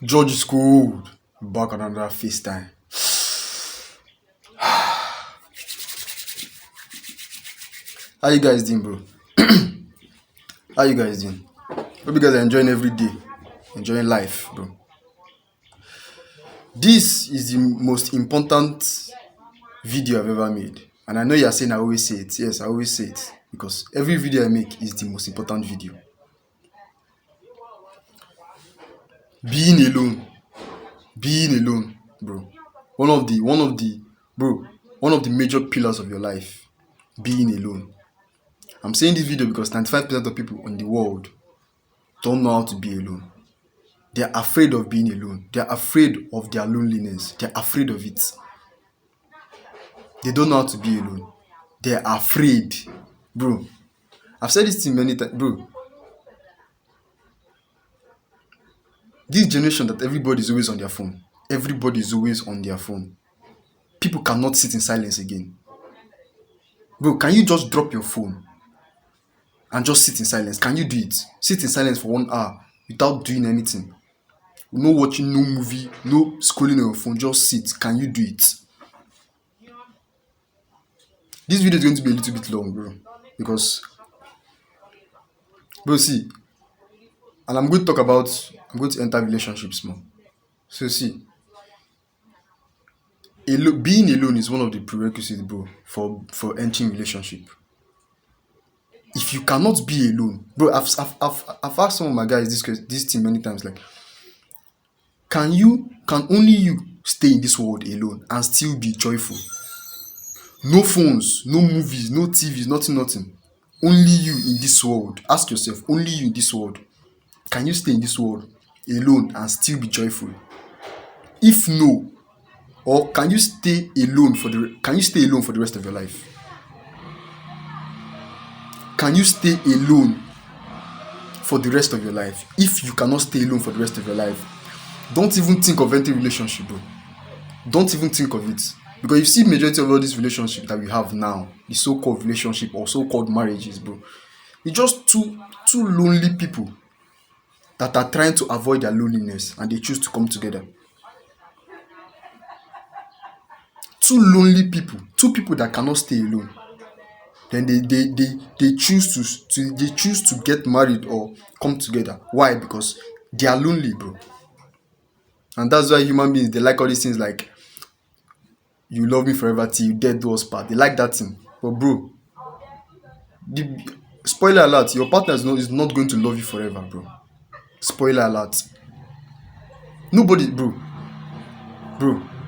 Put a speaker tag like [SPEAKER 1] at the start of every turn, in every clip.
[SPEAKER 1] George is cold. Back on another FaceTime. How you guys doing, bro? How you guys doing? Hope you guys are enjoying every day, enjoying life, bro. This is the most important video I've ever made, and I know you're saying I always say it. Yes, I always say it because every video I make is the most important video. Being alone, bro. One of the major pillars of your life. Being alone. I'm saying this video because 95% of people in the world don't know how to be alone. They're afraid of being alone. They're afraid of their loneliness. They're afraid of it. They don't know how to be alone. They're afraid. Bro, I've said this thing many times. Bro, this generation that everybody is always on their phone. Everybody is always on their phone. People cannot sit in silence again. Bro, can you just drop your phone and just sit in silence? Can you do it? Sit in silence for 1 hour without doing anything. No watching, no movie, no scrolling on your phone. Just sit. Can you do it? This video is going to be a little bit long, bro. Because, bro, see, and I'm going to enter relationships more. So, see, being alone is one of the prerequisites, bro, for entering relationship. If you cannot be alone, bro, I've asked some of my guys this thing many times, like, can only you stay in this world alone and still be joyful? No phones, no movies, no TVs, nothing. Only you in this world. Ask yourself, only you in this world. Can you stay in this world alone and still be joyful? If no, or can you stay alone for the rest of your life? Can you stay alone for the rest of your life? If you cannot stay alone for the rest of your life, don't even think of entering relationship, bro. Don't even think of it. Because you see majority of all these relationships that we have now, the so-called relationship or so-called marriages, bro, it's just two lonely people that are trying to avoid their loneliness and they choose to come together. Two lonely people, two people that cannot stay alone. Then they choose to get married or come together. Why? Because they are lonely, bro. And that's why human beings, they like all these things like you love me forever till you dead do us part. They like that thing. But bro, spoiler alert, your partner is not going to love you forever, bro. Spoiler alert. Nobody, bro,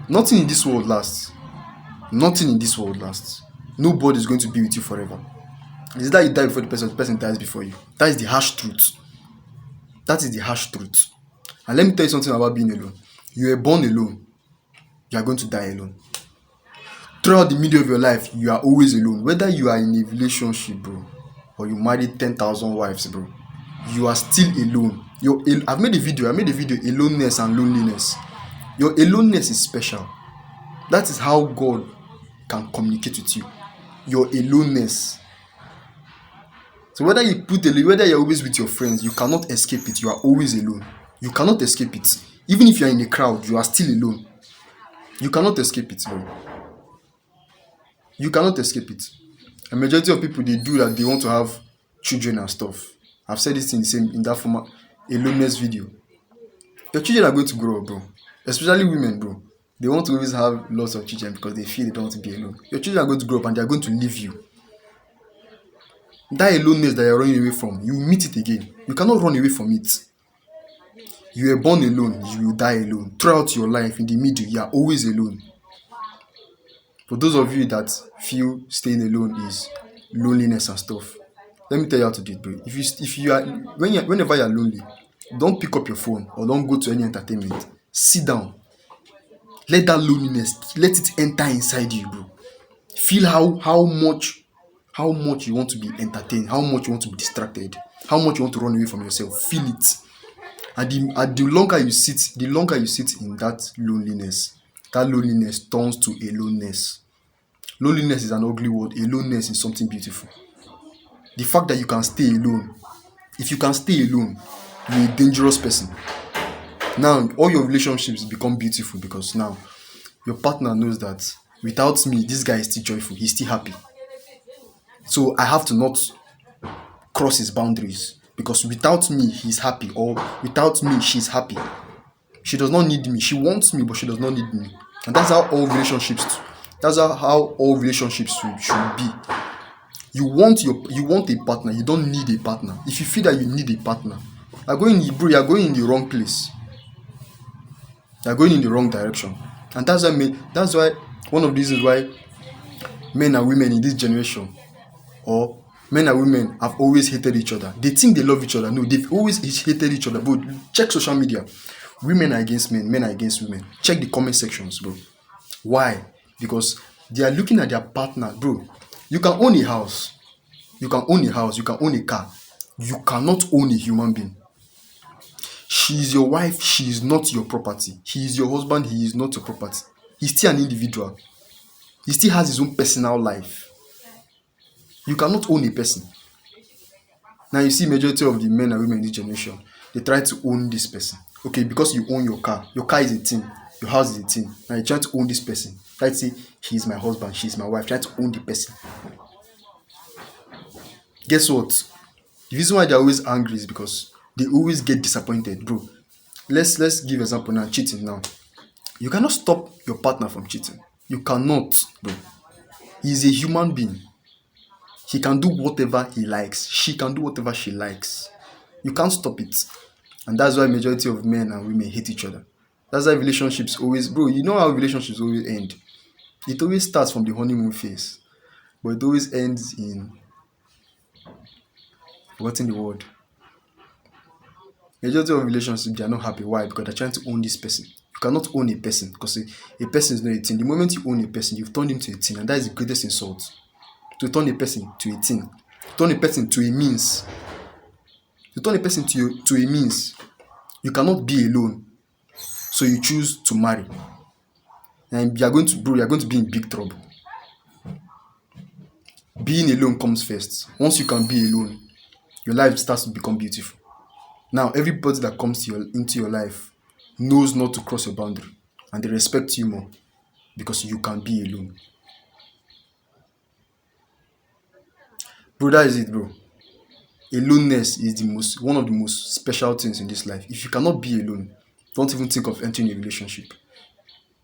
[SPEAKER 1] nothing in this world lasts. Nothing in this world lasts. Nobody is going to be with you forever. It's that you die before the person dies before you. That is the harsh truth. That is the harsh truth. And let me tell you something about being alone. You were born alone. You are going to die alone. Throughout the middle of your life, you are always alone. Whether you are in a relationship, bro, or you married 10,000 wives, bro, you are still alone. I made a video, aloneness and loneliness. Your aloneness is special. That is how God can communicate with you. Your aloneness. So whether you're always with your friends, you cannot escape it. You are always alone. You cannot escape it. Even if you are in a crowd, you are still alone. You cannot escape it, bro. You cannot escape it. A majority of people, they do that. They want to have children and stuff. I've said this in that former aloneness video. Your children are going to grow up, bro. Especially women, bro. They want to always have lots of children because they feel they don't want to be alone. Your children are going to grow up and they are going to leave you. That aloneness that you're running away from, you will meet it again. You cannot run away from it. You were born alone, you will die alone. Throughout your life, in the middle, you are always alone. For those of you that feel staying alone is loneliness and stuff, let me tell you how to do it, bro. Whenever you're lonely, don't pick up your phone or don't go to any entertainment. Sit down. Let that loneliness, let it enter inside you, bro. Feel how much you want to be entertained, how much you want to be distracted, how much you want to run away from yourself. Feel it. And the longer you sit in that loneliness turns to aloneness. Loneliness is an ugly word. Aloneness is something beautiful. The fact that you can stay alone, if you can stay alone, you're a dangerous person. Now all your relationships become beautiful because now your partner knows that without me, this guy is still joyful, he's still happy. So I have to not cross his boundaries because without me, he's happy, or without me, she's happy. She does not need me. She wants me, but she does not need me. And that's how all relationships. That's how all relationships should be. You want a partner. You don't need a partner. If you feel that you need a partner, you're going in the wrong place. You're going in the wrong direction. And that's why one of the reasons why men and women in this generation, or men and women, have always hated each other. They think they love each other. No, they've always hated each other. But check social media. Women are against men, men are against women. Check the comment sections, bro. Why? Because they are looking at their partner, bro. You can own a house. You can own a house. You can own a car. You cannot own a human being. She is your wife. She is not your property. He is your husband. He is not your property. He's still an individual. He still has his own personal life. You cannot own a person. Now you see majority of the men and women in this generation, they try to own this person. Okay, because you own your car. Your car is a thing. Your house is a thing. Now you try to own this person. Try to say, he's my husband, she's my wife. Try to own the person. Guess what? The reason why they're always angry is because they always get disappointed, bro. Let's give example now. Cheating now. You cannot stop your partner from cheating. You cannot, bro. He's a human being. He can do whatever he likes. She can do whatever she likes. You can't stop it. And that's why majority of men and women hate each other. That's why relationships always, bro, you know how relationships always end. It always starts from the honeymoon phase, but it always ends in forgetting the word. Majority of relationships, they are not happy. Why? Because they're trying to own this person. You cannot own a person because a person is not a thing. The moment you own a person, you've turned him to a thing, and that is the greatest insult. To turn a person to a thing, turn a person to a means. To turn a person to a means. You cannot be alone, so you choose to marry, and you are going to be in big trouble. Being alone comes first. Once you can be alone, your life starts to become beautiful. Now everybody that comes into your life knows not to cross your boundary, and they respect you more because you can be alone. Bro, that is it, bro. Aloneness is one of the most special things in this life. If you cannot be alone, don't even think of entering a relationship.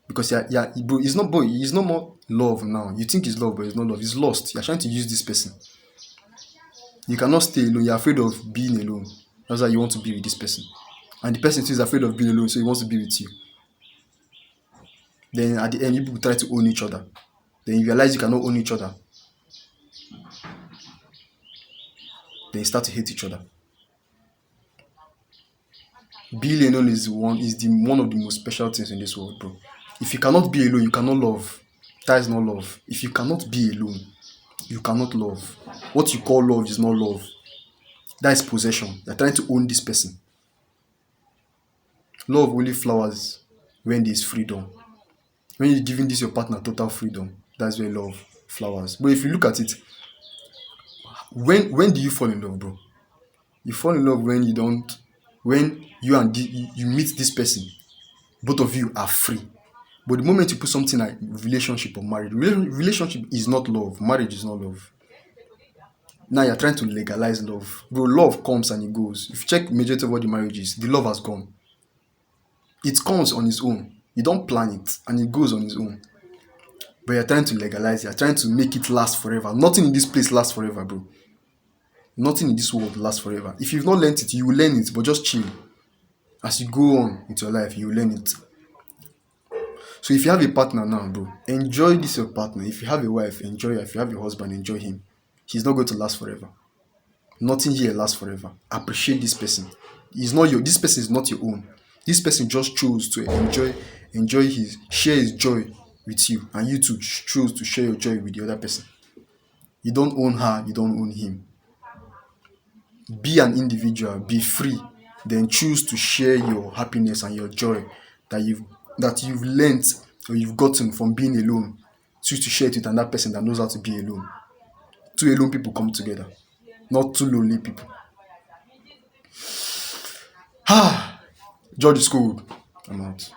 [SPEAKER 1] Because bro, it's not more love now. You think it's love, but it's not love. It's lost. You're trying to use this person. You cannot stay alone. You're afraid of being alone. That's why you want to be with this person. And the person too is afraid of being alone, so he wants to be with you. Then at the end, you people try to own each other. Then you realize you cannot own each other. Then you start to hate each other. Being alone is one of the most special things in this world, bro. If you cannot be alone, you cannot love. That is not love. If you cannot be alone, you cannot love. What you call love is not love. That is possession. You're trying to own this person. Love only flowers when there is freedom. When you're giving this your partner total freedom, that's where love flowers. But if you look at it, when do you fall in love, bro? You fall in love when you meet this person, both of you are free. But the moment you put something like relationship or marriage, relationship is not love. Marriage is not love. Now you're trying to legalize love. Bro, love comes and it goes. If you check majority of all the marriages, the love has gone. It comes on its own. You don't plan it and it goes on its own. But you're trying to legalize it. You're trying to make it last forever. Nothing in this place lasts forever, bro. Nothing in this world lasts forever. If you've not learned it, you will learn it, but just chill. As you go on with your life, you will learn it. So if you have a partner now, bro, enjoy this your partner. If you have a wife, enjoy her. If you have a husband, enjoy him. He's not going to last forever. Nothing here lasts forever. Appreciate this person. This person is not your own. This person just chose to share his joy with you, and you too chose to share your joy with the other person. You don't own her, you don't own him. Be an individual, be free, then choose to share your happiness and your joy that you've learnt or you've gotten from being alone. Choose to share it with another person that knows how to be alone. Two alone people come together, not two lonely people. George is cool. I'm out.